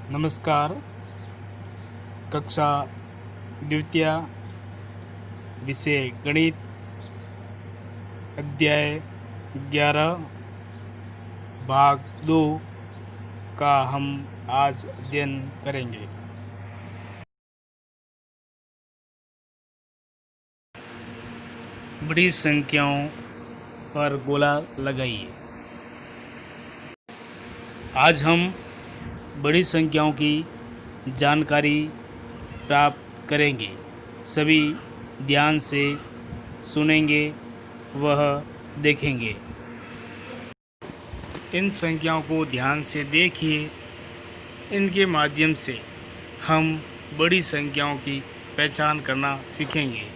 नमस्कार। कक्षा द्वितीय, विषय गणित, अध्याय 11 भाग 2 का हम आज अध्ययन करेंगे। बड़ी संख्याओं पर गोला लगाइए। आज हम बड़ी संख्याओं की जानकारी प्राप्त करेंगे। सभी ध्यान से सुनेंगे, वह देखेंगे। इन संख्याओं को ध्यान से देखिए। इनके माध्यम से हम बड़ी संख्याओं की पहचान करना सीखेंगे।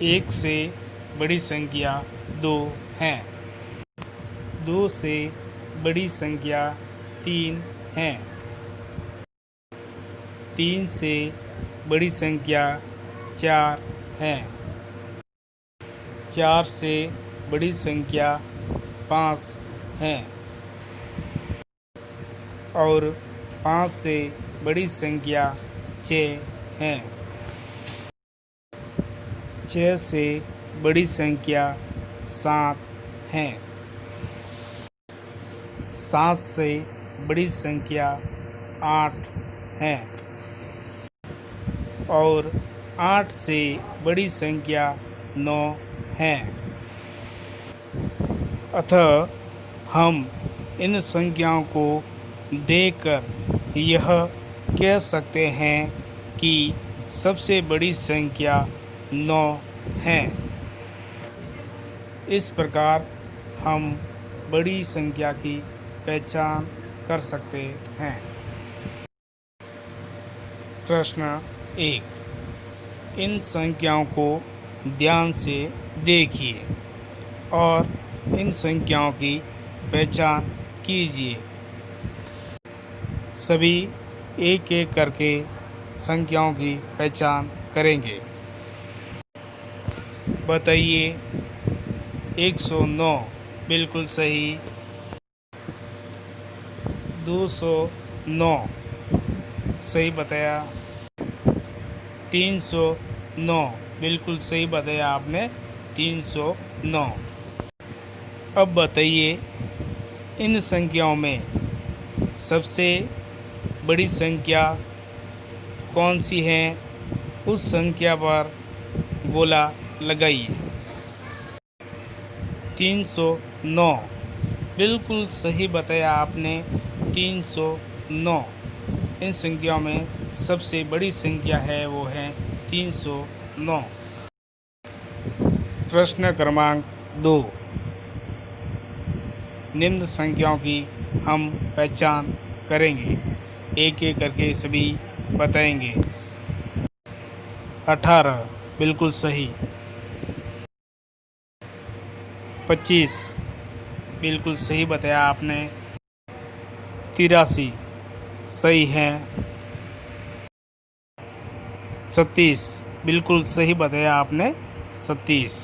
1 से बड़ी संख्या 2 है। 2 से बड़ी संख्या 3 है। 3 से बड़ी संख्या 4 है। 4 से बड़ी संख्या 5 है और 5 से बड़ी संख्या 6 है। 6 से बड़ी संख्या 7 है। 7 से बड़ी संख्या 8 है और 8 से बड़ी संख्या 9 है। अतः हम इन संख्याओं को देखकर यह कह सकते हैं कि सबसे बड़ी संख्या 9 है। इस प्रकार हम बड़ी संख्या की पहचान कर सकते हैं। प्रश्न 1। इन संख्याओं को ध्यान से देखिए और इन संख्याओं की पहचान कीजिए। सभी एक एक करके संख्याओं की पहचान करेंगे। बताइए। 109 बिल्कुल सही। 209 सही बताया। 309 बिल्कुल सही बताया आपने। 309। अब बताइए, इन संख्याओं में सबसे बड़ी संख्या कौन सी है? उस संख्या पर गोला लगाइए। 309 बिल्कुल सही बताया आपने। 309 इन संख्याओं में सबसे बड़ी संख्या है, वो है 309। प्रश्न क्रमांक 2। निम्न संख्याओं की हम पहचान करेंगे। एक एक करके सभी बताएंगे। 18 बिल्कुल सही। 25 बिल्कुल सही बताया आपने। 83 सही है। 36 बिल्कुल सही बताया आपने। 37।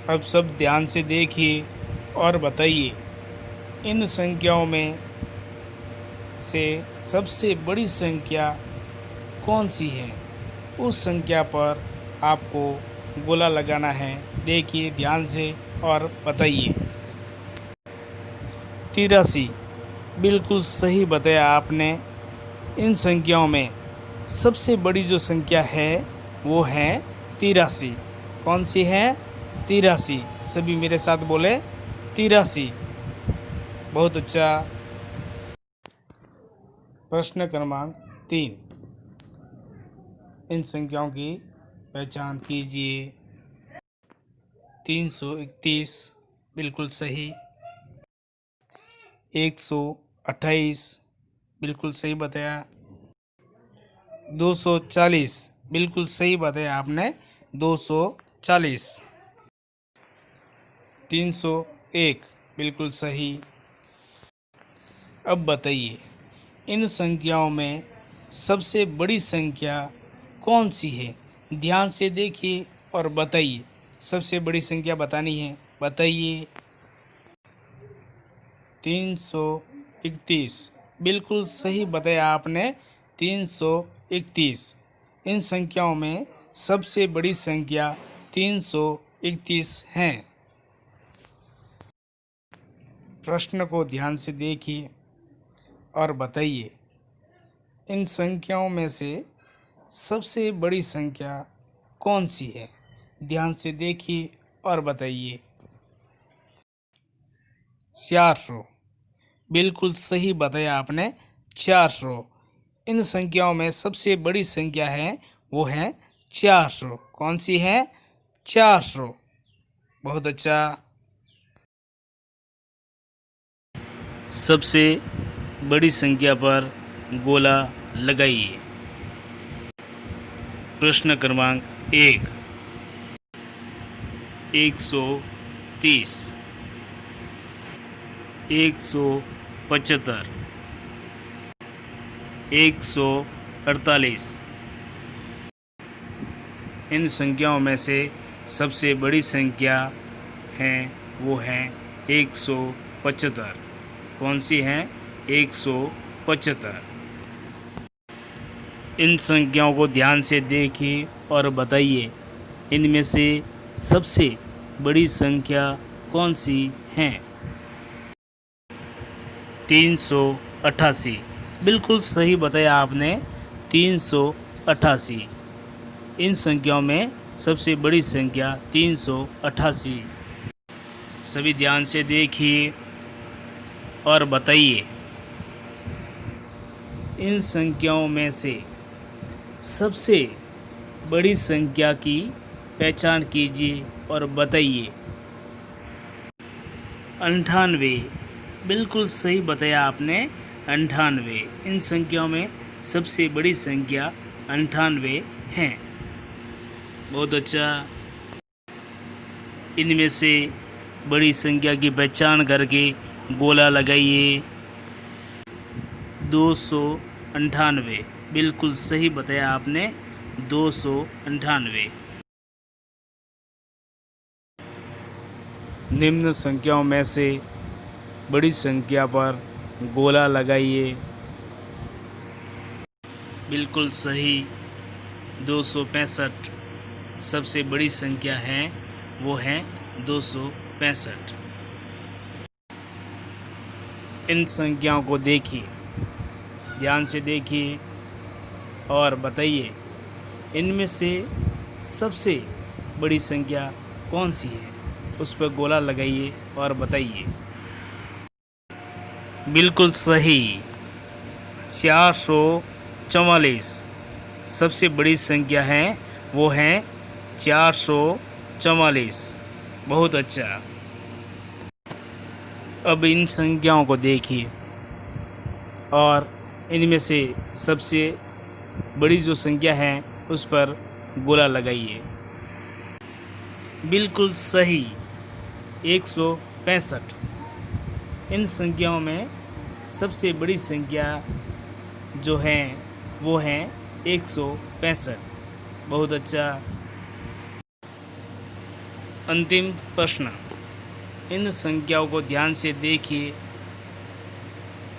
अब सब ध्यान से देखिए और बताइए, इन संख्याओं में से सबसे बड़ी संख्या कौन सी है? उस संख्या पर आपको गोला लगाना है। देखिए ध्यान से और बताइए। 83 बिल्कुल सही बताया आपने। इन संख्याओं में सबसे बड़ी जो संख्या है वो है 83। कौन सी है? 83। सभी मेरे साथ बोले 83। बहुत अच्छा। प्रश्न क्रमांक 3। इन संख्याओं की पहचान कीजिए। 331 बिल्कुल सही। 128 बिल्कुल सही बताया। 240 बिल्कुल सही बताया आपने। 240। 301 बिल्कुल सही। अब बताइए, इन संख्याओं में सबसे बड़ी संख्या कौन सी है? ध्यान से देखिए और बताइए। सबसे बड़ी संख्या बतानी है, बताइए। 331। बिल्कुल सही बताया आपने, 331। इन संख्याओं में सबसे बड़ी संख्या 331 है। प्रश्न को ध्यान से देखिए और बताइए, इन संख्याओं में से सबसे बड़ी संख्या कौन सी है? ध्यान से देखिए और बताइए। 400। बिल्कुल सही बताया आपने, 400। इन संख्याओं में सबसे बड़ी संख्या है वो है 400। कौन सी है? 400। बहुत अच्छा। सबसे बड़ी संख्या पर गोला लगाइए। प्रश्न क्रमांक 1। 130, 175, 148। इन संख्याओं में से सबसे बड़ी संख्या है वो है 175। कौन सी है? 175। इन संख्याओं को ध्यान से देखिए और बताइए, इनमें से सबसे बड़ी संख्या कौन सी है? 388। बिल्कुल सही बताया आपने, 388। इन संख्याओं में सबसे बड़ी संख्या 388। सभी ध्यान से देखिए और बताइए, इन संख्याओं में से सबसे बड़ी संख्या की पहचान कीजिए और बताइए। 98। बिल्कुल सही बताया आपने, 98। इन संख्याओं में सबसे बड़ी संख्या 98 है। बहुत अच्छा। इनमें से बड़ी संख्या की पहचान करके गोला लगाइए। 298। बिल्कुल सही बताया आपने, 298। निम्न संख्याओं में से बड़ी संख्या पर गोला लगाइए। बिल्कुल सही, 265 सबसे बड़ी संख्या है वो है 265। इन संख्याओं को देखिए, ध्यान से देखिए और बताइए, इनमें से सबसे बड़ी संख्या कौन सी है? उस पर गोला लगाइए और बताइए। बिल्कुल सही, 444 सबसे बड़ी संख्या है वो है 444। बहुत अच्छा। अब इन संख्याओं को देखिए और इनमें से सबसे बड़ी जो संख्या है उस पर गोला लगाइए। बिल्कुल सही, 165। इन संख्याओं में सबसे बड़ी संख्या जो है वो है 165। बहुत अच्छा। अंतिम प्रश्न। इन संख्याओं को ध्यान से देखिए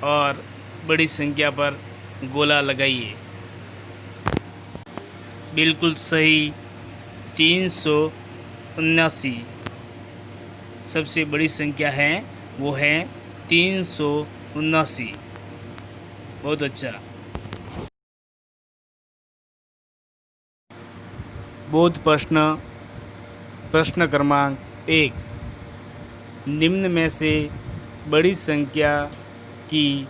और बड़ी संख्या पर गोला लगाइए। बिल्कुल सही, 379 सबसे बड़ी संख्या है वो है 379। बहुत अच्छा। बोध प्रश्न। प्रश्न क्रमांक 1। निम्न में से बड़ी संख्या की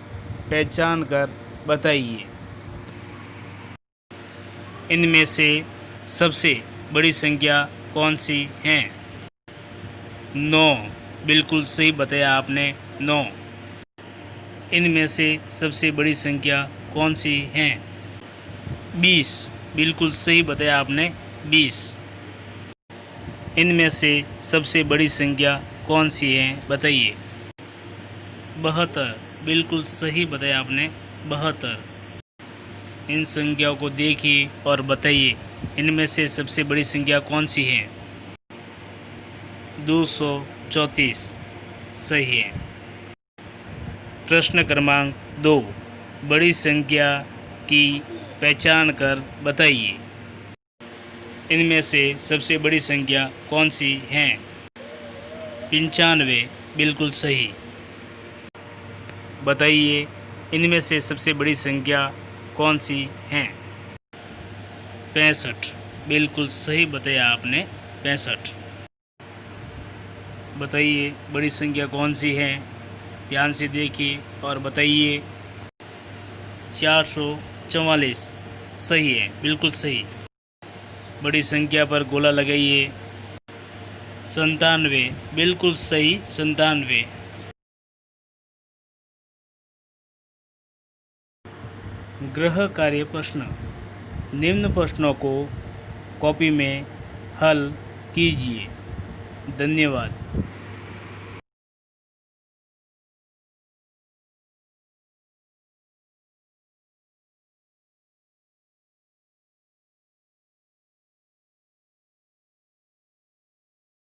पहचान कर बताइए। इनमें से सबसे बड़ी संख्या कौन सी है? 9। बिल्कुल सही बताया आपने, 9। इनमें से सबसे बड़ी संख्या कौन सी है? 20। बिल्कुल सही बताया आपने, 20। इनमें से सबसे बड़ी संख्या कौन सी है? बताइए। 72। बिल्कुल सही बताया आपने, 72। इन संख्याओं को देखिए और बताइए, इनमें से सबसे बड़ी संख्या कौन सी है? 234 सही है। प्रश्न क्रमांक 2, बड़ी संख्या की पहचान कर बताइए। इनमें से सबसे बड़ी संख्या कौन सी है? 95, बिल्कुल सही। बताइए, इनमें से सबसे बड़ी संख्या कौन सी है? 65, बिल्कुल सही बताया आपने, 65। बताइए, बड़ी संख्या कौन सी है? ध्यान से देखिए और बताइए। 444, सही है, बिल्कुल सही। बड़ी संख्या पर गोला लगाइए। 97, बिल्कुल सही, 97। गृह कार्य प्रश्न। निम्न प्रश्नों को कॉपी में हल कीजिए। धन्यवाद।